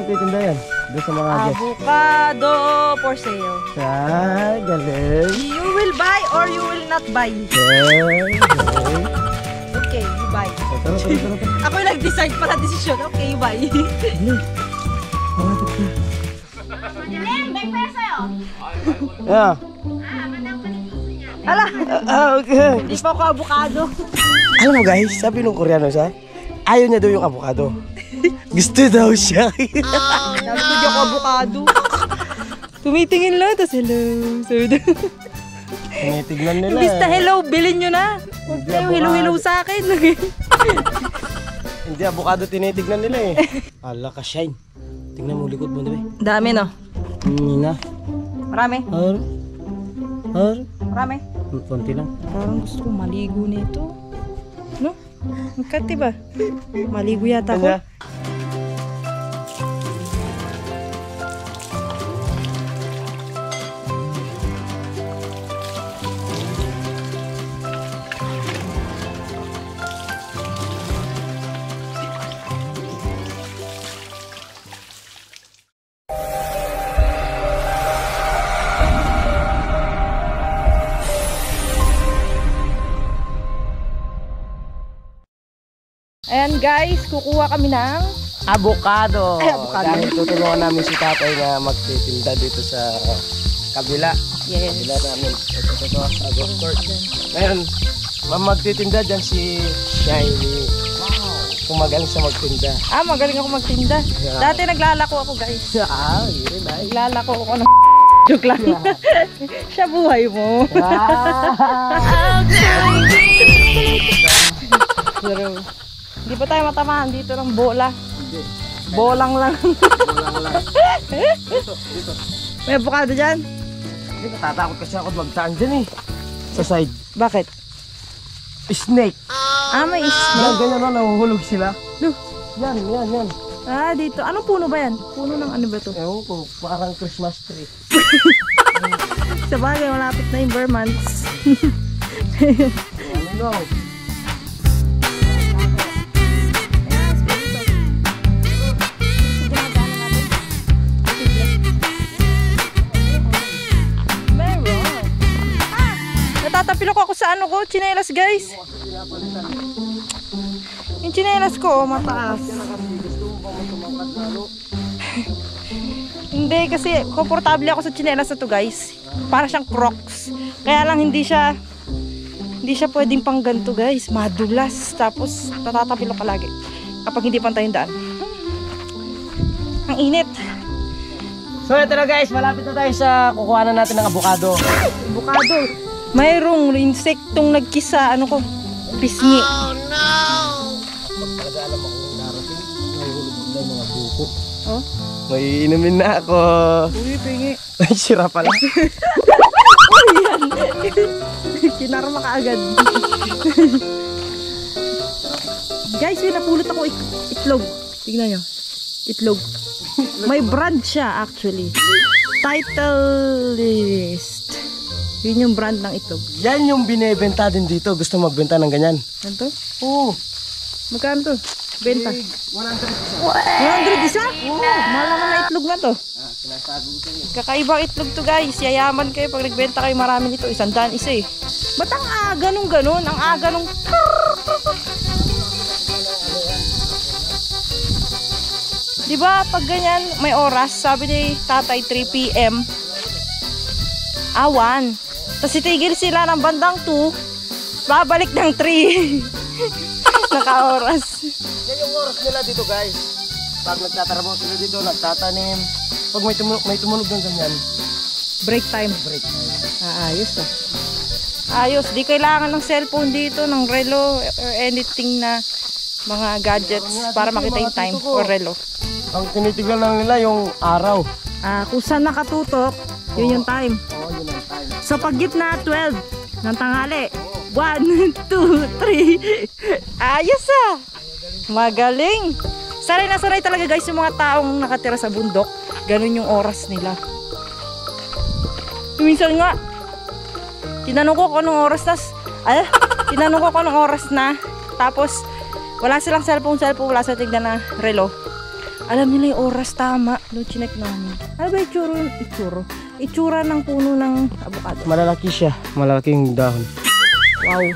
magtitinda yan? Doon sa mga guest. Avocado for sale. Galing. You will buy or you will not buy? Okay, you buy. Ako yung nag-decide para desisyon. Okay, you buy. Dilim, may pera sa'yo. Yeah. Hala! Okay. Hindi pa ako avocado. Alam mo guys, sabi nung Koreano sa ayaw niya daw yung avocado. Gusto daw siya. Sabi ko di ako avocado. Tumitingin lang, tapos hello. Tinitignan nila. Imbis na hello, bilhin nyo na. Huwag na yung hello-hello sa akin. Hindi avocado tinitignan nila eh. Ala ka shine. Tingnan mo likod mo, diba? Dami no? Na. Marami? Marami? Konti lang. Parang gusto ko maligo nito. No? Magkati ba? Maligo yata ako. Ayan guys, kukuha kami ng avocado. Avocado. Dahil tutulungan namin si tatay na magtitinda dito sa kabila. Yes. Kabila namin. Ito, agos court. Ngayon, magtitinda dyan si Shiny. Wow. Kung magaling siya magtinda. Magaling ako magtinda. Yeah. Dati naglalako ako guys. Yun ay. Naglalako ako ng joke lang. Siya buhay mo. Pero, hindi pa tayo matamaan dito ng bola. Bolang lang. Dito. May avocado dyan? Hindi, natatakot kasi ako magtaan dyan eh. Sa side. Bakit? Snake. May snake. Ganyan na, nahuhulog sila. No. Yan. Dito. Anong puno ba yan? Puno ng ano ba ito? Ewan ko, parang Christmas tree. Sa bagay, malapit na yung Vermonts. Ano? Natatapilok ako sa ano ko, tsinelas guys. Yung tsinelas ko, mataas. Hindi, kasi komportable ako sa tsinelas na to guys. Para siyang Crocs. Kaya lang hindi siya pwedeng pang ganito guys. Madulas. Tapos natatapilok ka lagi. Kapag hindi pantay yung daan. Ang init. So ito na guys, malapit na tayo sa kukuhanan natin ng avocado. Avocado. Mayroong insektong nagkisa, pisngi. Oh no! Talaga alam ako kung darating, nahihulog na mga buko. Oh? May inumin na ako. Uy, pingi. Ay, sira pala. Uy, yan. Kinarma ka agad. Guys, may napulot ako itlog. Tignan nyo. Itlog. May brand siya actually. Titleist. Yun yung brand ng itlog. Yan yung binebenta din dito. Gusto magbenta ng ganyan. Ano to? Oo. Magkano to? Benta? 100 isa. 100 isa? Oo. Mahal naman na itlog na to. Sinasabi ko sa inyo. Kakaibang itlog to guys. Yayaman kayo pag nagbenta kayo marami nito. 100 isa eh. Ba't ang aga nung ganun? Ang aga nung... Diba pag ganyan may oras, sabi ni tatay 3 PM. 1. Tapos itigil sila ng bandang 2. Babalik ng 3. Naka-oras. Yan yung oras nila dito guys. Pag nagtatrabaho sila dito, nagtatanim. Pag may tumunog ng ganyan, Break time. break time. Ayos ah. Ayos. Di kailangan ng cellphone dito, ng relo, or anything na mga gadgets para makita yung time or relo. Ang tinitignan lang nila yung araw. Kung saan nakatutok, yun yung time. Oo, yun ang time. So pag gitna 12 ng tanghali, 1, 2, 3. Ayos ah! Magaling! Sanay na sanay talaga guys yung mga taong nakatira sa bundok. Ganun yung oras nila. Minsan nga, tinanong ko kung anong oras na. Tapos, wala silang cellphone, wala silang tignan na relo. Alam nila yung oras tama. No, chinek namin. Ano ba itsura ng puno ng avocado? Malalaki siya. Malaking dahon. Wow.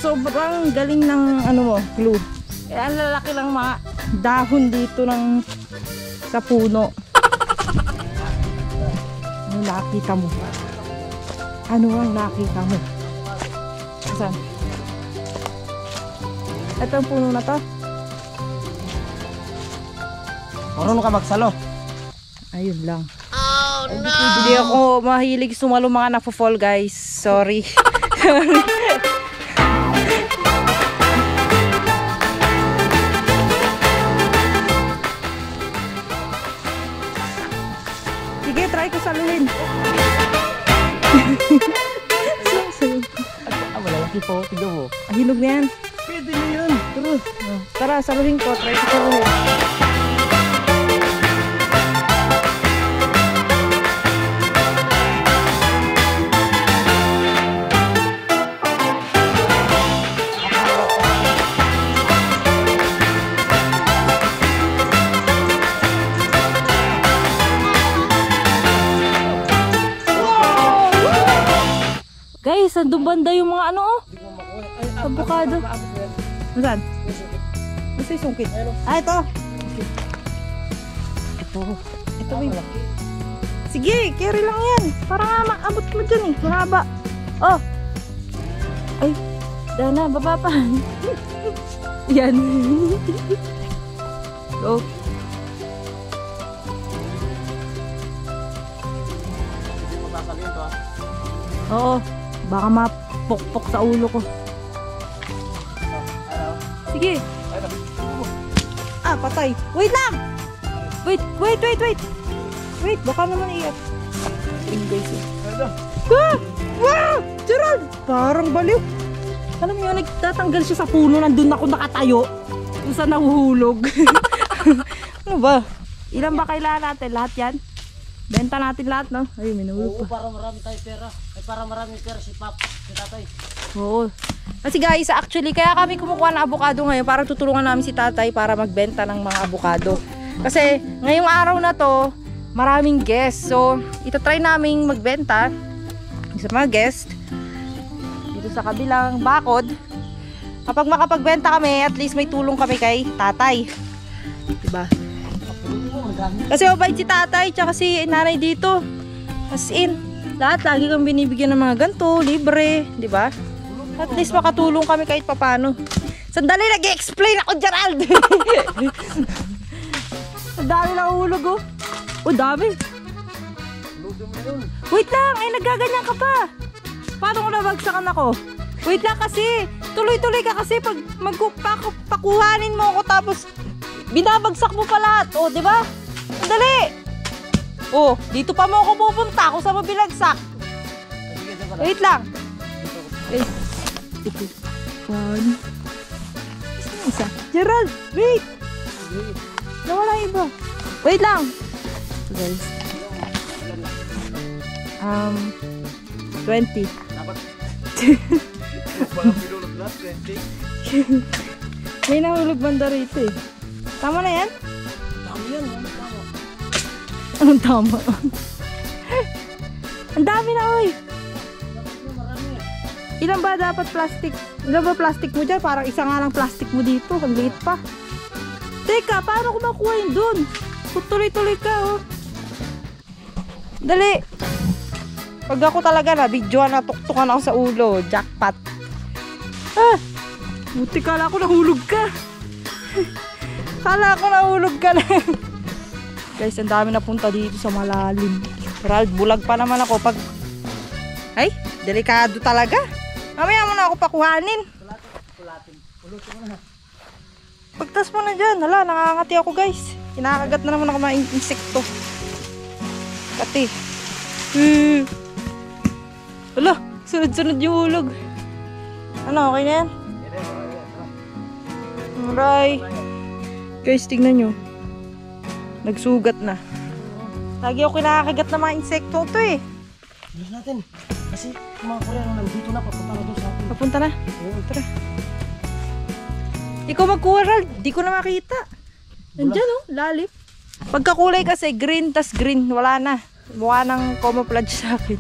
Sobrang galing ng ano mo, clue. Eh, ang lalaki lang mga dahon dito sa puno. Ano nakita mo? Ano ang nakita mo? Saan? Ito ang puno na to. Marunong ka magsalo. Ayun lang. Oh no! Hindi ako mahilig sumalo mga nafo-fall guys. Sorry. Sige, try ko saluhin. Malalaki po. Tignan mo. Hinog na yan. Pwede na yun. Tara, saluhin ko. Try ko saluhin. Guys, andun banda yung mga ano oh. Avocado. Saan? Basta yung sungkit. Ah, ito. Ito ba yung... Sige, carry lang yan. Para nga maabot mo dyan eh. Mahaba. Oh. Ay. Dana, baba pa. Yan. Go. Oo. Baka mapokpok sa ulo ko. Sige. Ah, patay. Wait lang! Wait. Wait, baka naman iyak. Guys. Ah! Wow! Gerald! Parang baliw. Alam niyo, nagtatanggal siya sa puno. Nandun ako nakatayo. Kung saan nahuhulog. Ano ba? Ilan ba kailangan natin? Lahat yan? Benta natin lahat, no? Ay, minulog pa. Para marami tayo pera. Ay, para marami pera si tatay. Oo. Kasi guys, actually, kaya kami kumukuha ng avocado ngayon para tutulungan namin si tatay para magbenta ng mga avocado. Kasi ngayong araw na to, maraming guest. So, itatry namin magbenta sa mga guest dito sa kabilang bakod. Kapag makapagbenta kami, at least may tulong kami kay tatay. Diba? Kasi mabait si tatay, tsaka si nanay dito. As in, lahat lagi kang binibigyan ng mga ganito, libre, di ba? At least makatulong kami kahit papano. Sandali, nag-explain ako, Gerald! Ang dami na uhulog, oh. Oh, dami. Wait lang, ay nagaganyan ka pa. Paano ko nabagsakan ako? Wait lang kasi, tuloy-tuloy ka kasi pag magpakuhanin mo ako tapos binabagsak mo pa lahat, oh, di ba? Sandali! Oh, dito pa mo ako pupunta kung saan mo binagsak. Wait lang. Wait. Ito. One. Isa. Gerald, wait! Nawala yung iba. Wait lang. So guys. 20. May nahulog banda rito eh. Tama na yan? Tama yan. Tama. Anong tama? Ang dami na oy. Ilan ba dapat plastic? Ilan ba plastic mo dyan? Parang isa nga lang plastic mo dito. Ang liit pa. Teka, paano ko makuha yun dun? Tuloy-tuloy ka oh. Dali. Pag ako talaga na videoan na tuktukan ako sa ulo. Jackpot. Ah! Buti kala ko nahulog ka. Kala ko nahulog ka lang. Guys, ang dami na punta dito sa malalim. Gerald, bulag pa naman ako pag... Ay, delikado talaga. Mamaya mo na ako pakuhanin. Pulutin mo na. Pagtas mo na dyan. Hala, nakangati ako guys. Kinakagat na naman ako mga insekto. Kati. Hala, sunod-sunod yung hulog. Ano, okay na yan? Alright. Guys, tignan nyo. Nagsugat na. Lagi ako kinakagat ng mga insekto ito eh. Bilis natin. Kasi mga Koreano nandito na. Papunta na doon sa atin. Papunta na. Tara. Ikaw magkuha, Rald. Di ko na makita. Nandyan oh, lalim. Pagkakulay kasi green, tas green, wala na. Mukha ng camouflage sa akin.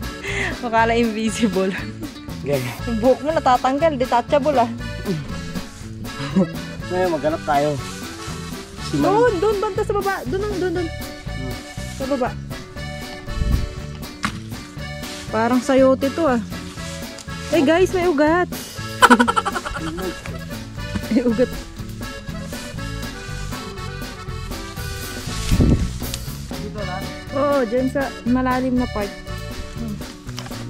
Mukha na invisible. Ganyan. Yung buhok mo natatanggal, detachable ah. Ngayon, maghanap tayo. Si Ma'am. Doon, banda sa baba. Doon. Sa baba. Parang sayote to ah. Eh guys, may ugat. May ugat. Dito na. Oo, dyan sa malalim na part.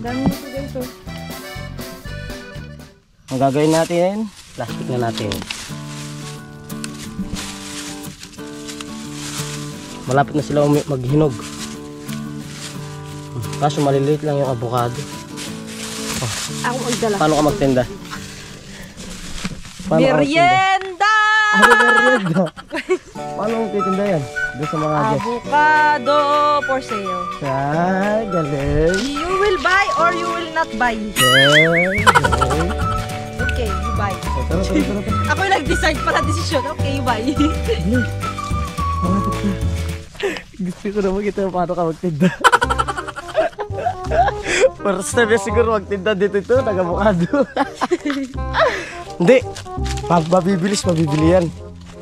Dami nito guys oh. Ang gagawin natin, plastic na natin. Malapit na sila maghinog. Kaso maliliit lang yung avocado. Ako magdala. Paano ka magtinda? Merienda! Merienda! Paano mo titinda yan? Doon sa mga guest. Avocado for sale. Ay, galing. You will buy or you will not buy? Okay. Okay, you buy. Tara. Ako yung nag-decide para desisyon. Okay, you buy. Gusto ko na makita paano ka magtinda. First time yan siguro magtinda dito ito, nag-avocado. Hindi. Pag mabibili yan.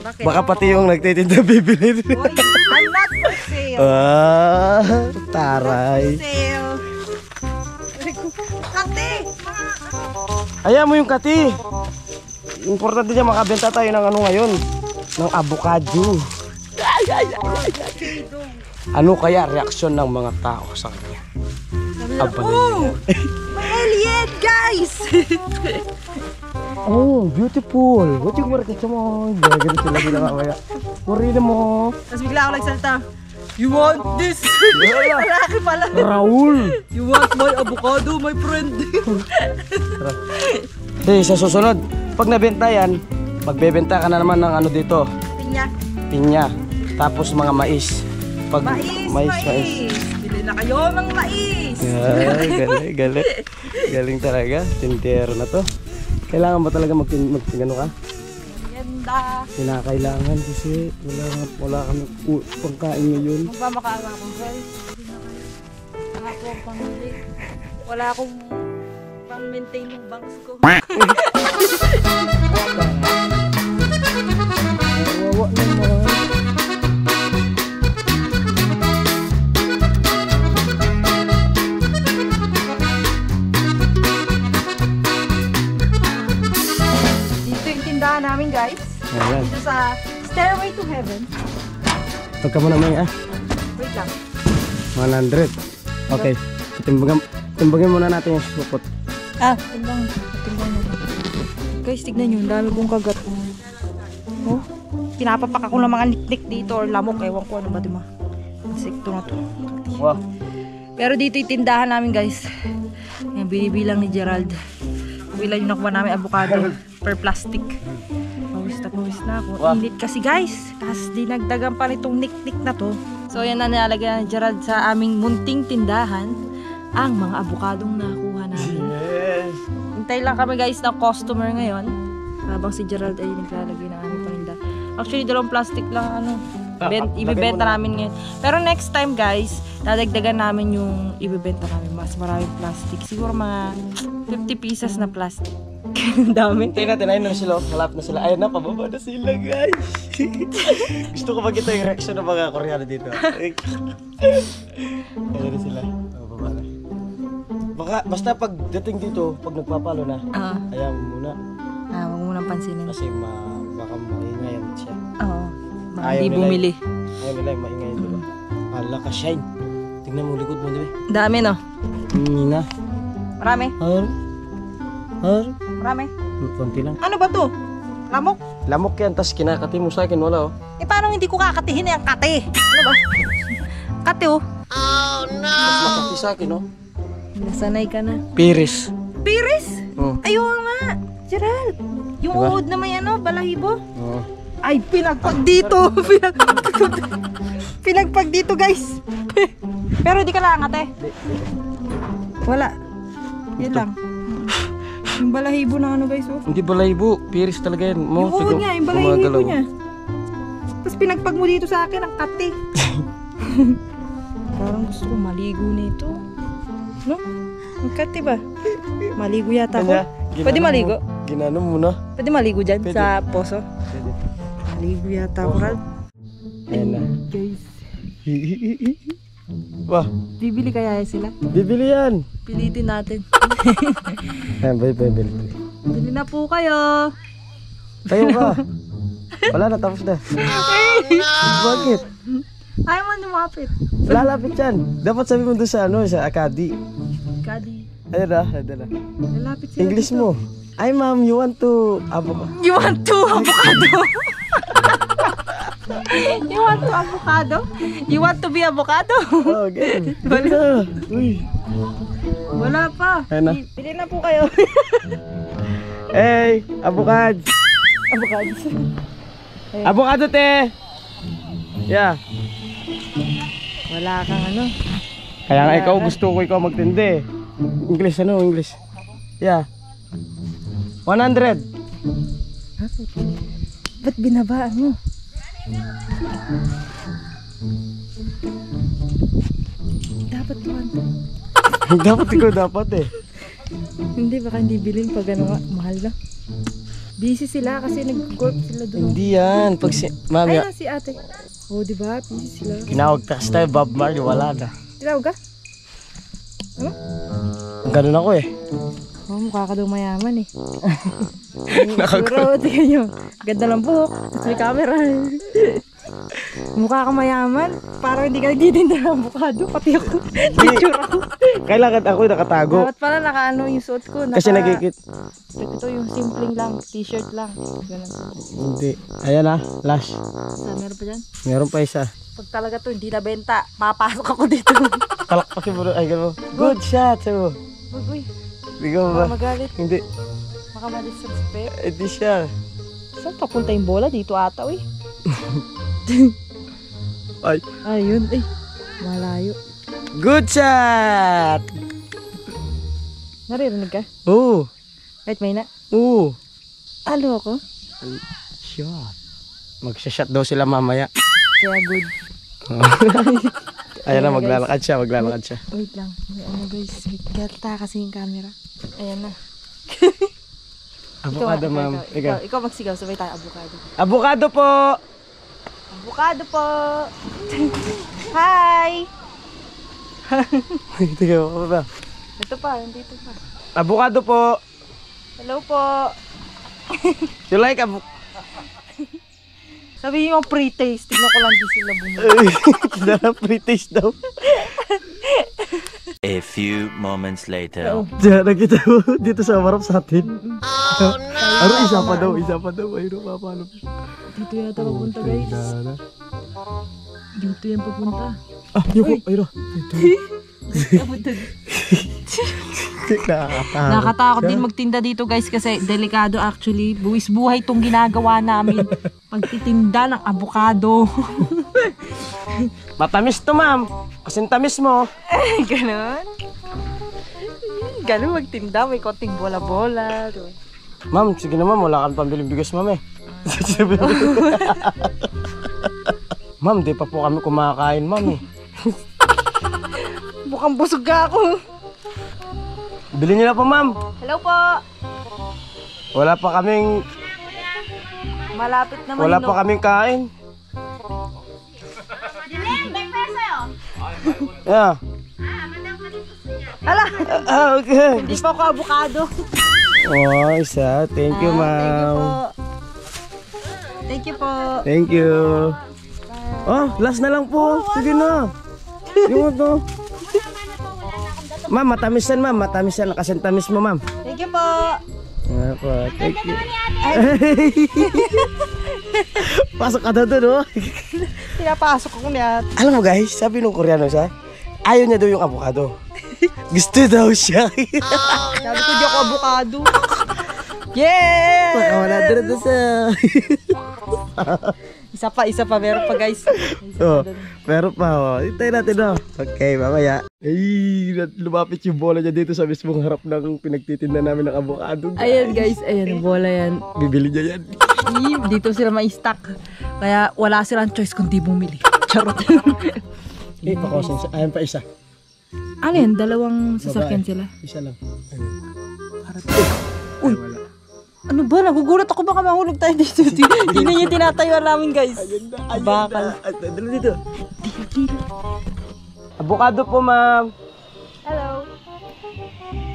Bakit? Baka pati yung nagtitinda bibili rin. Oy, I'm not for sale. Taray. For sale. Kate! Ayan mo yung kati. Importante dyan makabenta tayo ng ano ngayon. Ng avocado. Ano kaya reaksyon ng mga tao sa kanya? Oh! May alien, guys! Oh, beautiful. What yung market mo? Gagawin sila din ang mamaya. Purina mo. Tapos bigla ako nagsalita. You want this? Lalaki pala. Raul. You want my avocado, my friend? Hey, sa susunod, pag nabenta yan, magbebenta ka na naman ng ano dito. Pinya. Pinya. Tapos mga mais. Pag Mais. Bili na kayo ng mais. Ay, galing talaga. Tintero na to. Kailangan ba talaga magtingano ka? Ganda. Kinakailangan kasi wala kami pangkain ngayon. Magpamakaawa ko guys. Wala ako ang pamili. Wala akong pang-maintain yung banks ko. Wawa naman. Dito yung tindahan namin guys. Ayan. Dito sa Stairway to Heaven. Pagka mo naman Wait lang. 100. Okay. Timbangin muna natin yung supot. Timbang mo. Guys, tignan nyo. Ang dami kong kagat. Oh, pinapapak ako ng mga niknik dito or lamok. Ewan ko ano ba diba? Insekto na to. Wow. Pero dito yung tindahan namin guys. Yan, binibilang ni Gerald. Ilan yung nakuha namin avocado per plastic. Pawis na ako. Wow. Init kasi guys. Tapos dinagdagan pa nitong niknik na to. So yan na nilalagyan ni Gerald sa aming munting tindahan. Ang mga avocadong nakuha namin. Yes. Hintay lang kami guys ng customer ngayon. Habang si Gerald ay naglalagay ng aming paninda. Actually, dalawang plastic lang ibibenta namin ngayon. Pero next time guys, dadagdagan namin yung ibibenta namin. Mas maraming plastic. Siguro mga 50 pieces na plastic. Dami. Tingnan natin, ayun na sila. Malapit na sila. Ayun na, pababa na sila guys. Gusto ko makita yung reaction ng mga Koreano dito. Ayun na sila. Pababa na. Basta pagdating dito, pag nagpapalo na, ayaw mo muna. Huwag mo nang pansinin. Kasi baka maingay siya. Oo. Baka Ayaw hindi nila bumili. Ayaw nila yung maingay, diba? Hala ka, shine. Tingnan mo likod mo, diba? Dami no? Nina. Marami. Marami. Konti lang. Ano ba to? Lamok? Lamok yan, tas kinakati mo sa akin, wala oh. Paano hindi ko kakatihin yung kate? Ano ba? Kate oh. Mas makati sa akin, oh. Nasanay ka na. Piris. Piris? Oh. Ayun nga. Gerald. Yung Diba? uod na may ano, balahibo. Oh. Ay, pinagpag dito. Pinagpag dito, guys. Pero di ka lang, ate. Wala. Yan lang. Yung balahibo na ano, guys, oh. Hindi balahibo, piris talaga yan. Yung uod nga, yung balahibo niya. Tapos pinagpag mo dito sa akin ang kati. Parang gusto ko maligo nito. No? Ang kati ba? Maligo yata ako. Pwede maligo? Ginano mo na. Pwede maligo dyan Pwede. sa poso? Pwede. Maligo yata ako, Ralph. Ayan na. Guys, Wah, bibili kaya sila? bibili yan. Pilitin natin. Ayan, bibili. Bili na po kayo. Tayo ka. Wala na, tapos na. Bakit? Ayaw mo lumapit. Lalapit yan. Dapat sabi mo doon sa ano, sa Akadi. Kadi. Ayun na, ayun na. Lalapit sila. English dito. mo. Ay ma'am, you want to avocado? You want to avocado? You want to avocado? You want to be avocado? Oh, game. Wala. Uy. Wala pa. Ayun na. Bili na po kayo. Hey, avocado. Avocado. Avocado, te. Yeah. Wala kang ano. Kaya nga ikaw, gusto ko ikaw magtindi. English, ano? English. Yeah. 100. Ba't binabaan mo? Dapat 200. Dapat ikaw dapat eh. Hindi, baka hindi bilhin pag ano nga, mahal na. Busy sila kasi nag-golf sila doon. Hindi yan. Pag si... Mami, Ayun na si ate. Oh, di ba? Busy sila. kinawag ka tayo, Bob Marley, wala na. Tinawag ka? Ano? Ganun ako eh. Oh, mukha ka daw mayaman eh. Siguro, tingnan nyo. Ganda ng buhok. Tapos may camera. Mukha ka mayaman. Parang hindi ka nagtitinda ng avocado. Pati ako. Picture ako. Kailangan ako nakatago. Dapat pala nakaano yung suot ko. Kasi nagkikit. Ito yung simpleng lang. T-shirt lang. Ganun. Hindi. Ayan na, lash. Meron pa dyan? Meron pa isa. Pag talaga to hindi nabenta, papasok ako dito. Talakpakin mo. Ay, gano'n. Good shot. Sabi mo. Uy, Hindi ka ba? baka magalit. Hindi. Baka ma-disrespect. Hindi siya. Saan papunta yung bola? Dito ata, uy. Ay. Ayun, eh. Malayo. Good shot! Naririnig ka? Oo. Kahit may na. Oo. Alo ako? Shot. Magsha-shot daw sila mamaya. Kaya good. Ayan na, Ayan, maglalakad siya. Maglalakad siya. Wait lang. May ano guys. Wait, gata kasi yung camera. Ayan na. Avocado, ma'am. Ikaw magsigaw. Sabay tayo, avocado. Avocado po! Avocado po! Hi! Tingnan mo ba? Ito pa, dito pa. Avocado po! Hello po! You like avocado? Sabihin mo pre-taste. Tignan ko lang di sila bumili. Kinala pre-taste daw. A few moments later. Diyan, nakita mo dito sa marap sa atin. Oh no! Ano, isa pa daw. Ayun, papalo. Dito yata papunta guys. Dito yan papunta. Ah, yung ayun. Nakatakot din magtinda dito guys kasi delikado actually. Buwis buhay tong ginagawa namin. Pagtitinda ng avocado. Matamis to, ma'am. Kasing tamis mo. Ganon. Ganon magtinda. May konting bola-bola. Ma'am, sige na ma'am. Wala kang pambiling bigas, ma'am eh. Ma'am, di pa po kami kumakain, ma'am eh. Mukhang busog ako. Bili niyo na po, ma'am. Hello po. Wala pa kaming Malapit naman. wala pa kaming kain. Dilim, may peso yun. Yeah. Ala, Okay. hindi pa ako avocado. Oh, isa. Thank you, ma'am. Thank you po. Thank you. Oh, last na lang po. Sige na. Yung to. Ma'am, matamisan, ma'am. Matamisan. Nakasantamis mo, ma'am. Thank you po. Nga po. Thank you. Pasok ka na doon, oh. Pinapasok ko niya. Alam mo guys, sabi nung Koreano siya, ayaw niya daw yung avocado. Gusto daw siya. Sabi ko di ako avocado. Yeah! Wala doon sa... Isa pa. Meron pa guys. Oh, pero pa, oh. Hintayin natin, oh. Okay, mamaya. Ay, lumapit yung bola niya dito sa mismong harap ng pinagtitinda namin ng avocado. Ayan guys, ayan, bola yan. Bibili niya yan. Dito sila ma-stack. Kaya wala silang choice kundi bumili. Charot. Eh, pakosin siya. Ayan pa isa. Ano yan? Dalawang sasakyan sila. Isa lang. Uy! Ano ba? Nagugulat ako baka mahulog tayo dito. Yun na yung tinatayuan namin guys. Bakal. Dala dito. Avocado po, ma'am. Hello.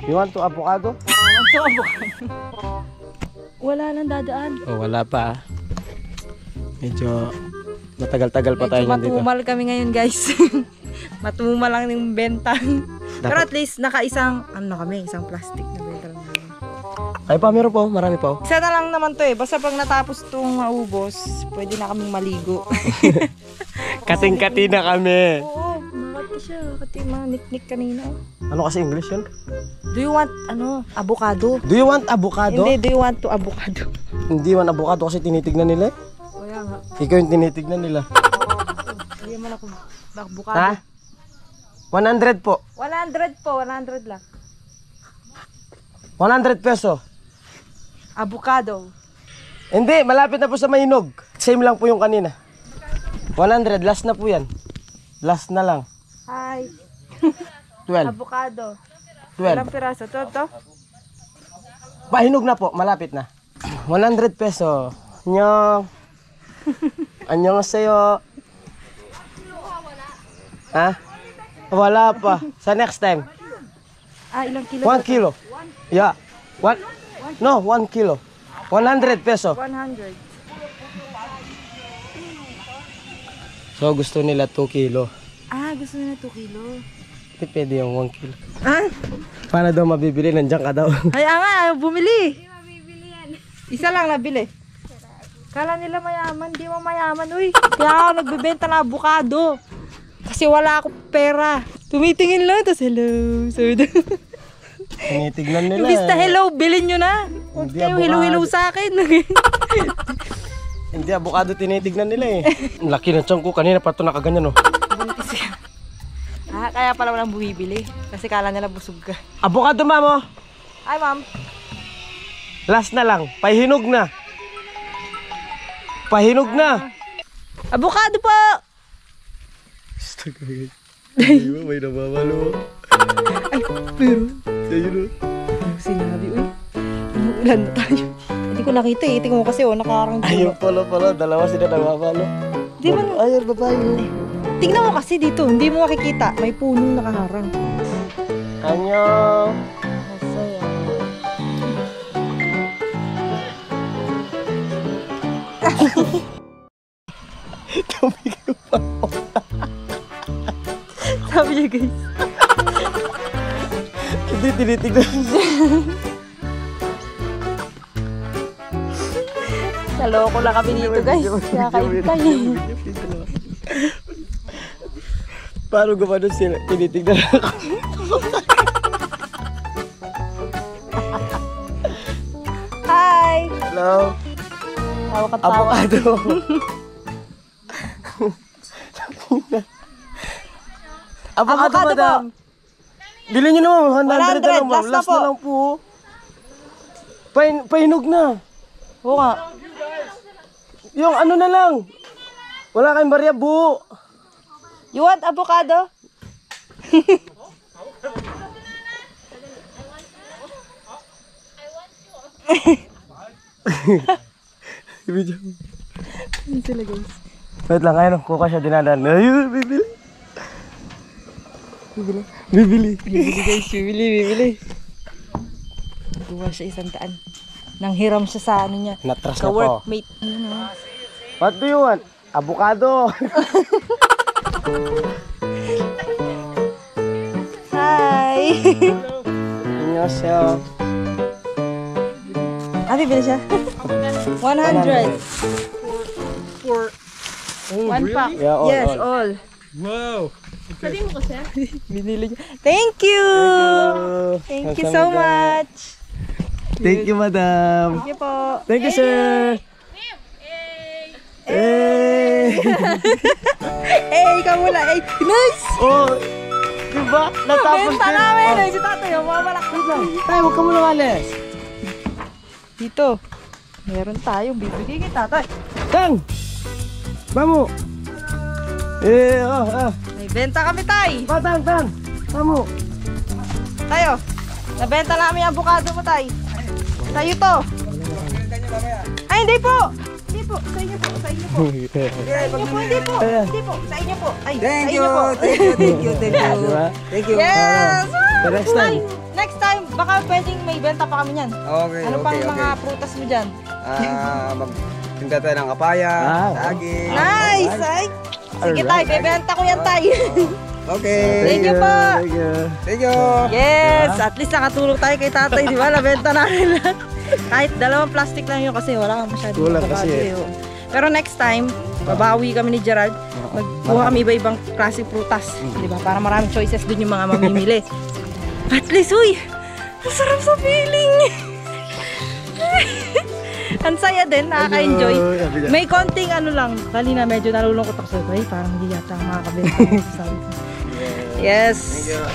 You want to avocado? Wala nang dadaan. Oh, wala pa. Medyo matagal-tagal pa tayo Medyo nandito. matumal kami ngayon guys. Matumal lang yung benta. Pero at least naka-isang, isang plastic na benta lang namin. Ay pa, meron po. Marami pa. Isa na lang naman to eh. Basta pag natapos itong maubos, pwede na kaming maligo. Kating-kati na kami. Oo, makati siya. Kati mga niknik kanina. Ano kasi English yun? Do you want, avocado? Do you want avocado? Hindi, do you want to avocado? Hindi man avocado kasi tinitignan nila eh. Kaya nga. Ikaw yung tinitignan nila. Hindi man ako avocado. Ha? 100 po. 100 po, 100 lang. 100 peso. Avocado. Hindi, malapit na po sa Mahinog. Same lang po yung kanina. 100, last na po yan. Last na lang. Hi. 12. Avocado. 12. Ilang piraso? To? Mahinog na po, malapit na. 100 peso. Annyeong. Annyeonghaseyo. Ha? Wala pa. Sa next time. Ilang kilo? 1 kilo. Yeah. No, 1 kilo. 100 peso. 100. So gusto nila 2 kilo. Gusto nila 2 kilo. Hindi pwede yung 1 kilo. Paano daw mabibili? Nandiyan ka daw. Ay, ayaw bumili. Hindi mabibili yan. Isa lang nabili. Kala nila mayaman, di mo mayaman. Uy, kaya ako nagbebenta ng avocado. Kasi wala akong pera. Tumitingin lang, tapos hello. Sabi daw. Tinitignan nila. Imbis na hello, bilhin nyo na. Huwag Hindi kayo avocado. hello sa akin. Hindi avocado tinitignan nila eh. Ang laki ng tiyan ko. Kanina pa ito nakaganyan oh. Buntis ka. Kaya pala walang bumibili. Kasi kala nila busog ka. Avocado ma'am oh. Ay, ma'am. Last na lang. Pahinog na. Pahinog na. Avocado po! Hindi mo may namamalo. Ay, pero... Ayun oh. Sinabi, uy. Umuulan na tayo. Hindi ko nakita eh. Tingnan mo kasi nakarang Ayun pala. Dalawa sila namamalo. Di ba? Ayun babae oh. Tingnan mo kasi dito. Hindi mo makikita. May punong nakaharang. Annyeong. Masaya. Tumigil pa ako. Sabi niya guys. Hindi tinitignan. Naloko lang kami dito guys. Kaya kain tayo. Paano gumano sila? Tinitignan ako. Hi! Hello. Tawa ka tawa. Avocado. Avocado Avocado madam. Bilhin nyo naman. 100 na lang. 100, last na Last po. na lang po. Pahinog na. Oo nga. Yung ano na lang. Wala kayong barya buo. You want avocado? Ano sila guys? Wait lang, ayun. Kuka siya dinadaan. Ayun, bibili. Bibili. Bibili guys, bibili. Gawa siya 100. Nang hiram siya sa ano niya. Natras na po. Ka-workmate. What do you want? Avocado. Hi! Annyeonghaseyo. Bibili siya? 100. For 1 pack. Yeah, all, Yes, all. all. Wow. Sabi mo kasi. Binili niya. Thank you! Thank you so much. Thank you, madam. Thank you po. Thank you, sir. Eh! Ikaw muna. Nice! Oh! Diba? Natapos Benta din. namin. Oh. Ay, si tatay, yung mga malaki. Tayo, huwag ka muna malis. Dito. Meron tayong bibigay kay tatay. Tang! Mamu! May benta kami, tay. Tang! Mamu! Tayo. Nabenta namin yung avocado mo, tay. Tayo to. Ay, hindi po. Hindi po. Sa inyo po. Sa inyo po. Hindi po. Hindi po. Sa inyo po. Ay, Thank sa you, inyo po. thank you, thank you, thank you. Diba? Thank you. Yes! The next time. Tay, next time, baka pwedeng may benta pa kami niyan. Okay, Ano pang okay, mga okay. prutas mo dyan? Magtinda tayo ng kapaya, Ah, saging. Nice! Ay! Sige, tay. Bebenta ko yan, tay. Okay. Thank you po. Thank you. Thank you. Yes! At least nakatulong tayo kay tatay, di ba? Nabenta namin lahat. Kahit dalawang plastic lang yun kasi wala kang masyadong Kulang avocado kasi eh. Pero next time, babawi kami ni Gerald. Magkuha kami iba-ibang klase prutas. Di ba? Para maraming choices dun yung mga mamimili. At least, uy! Ang sarap sa feeling! Ang saya din, nakaka-enjoy. May konting ano lang, kanina medyo nalulungkot ako sa ay parang hindi yata makakabenta. Sabi ko. Yes!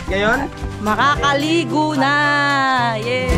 Ngayon? Makakaligo na! Yes!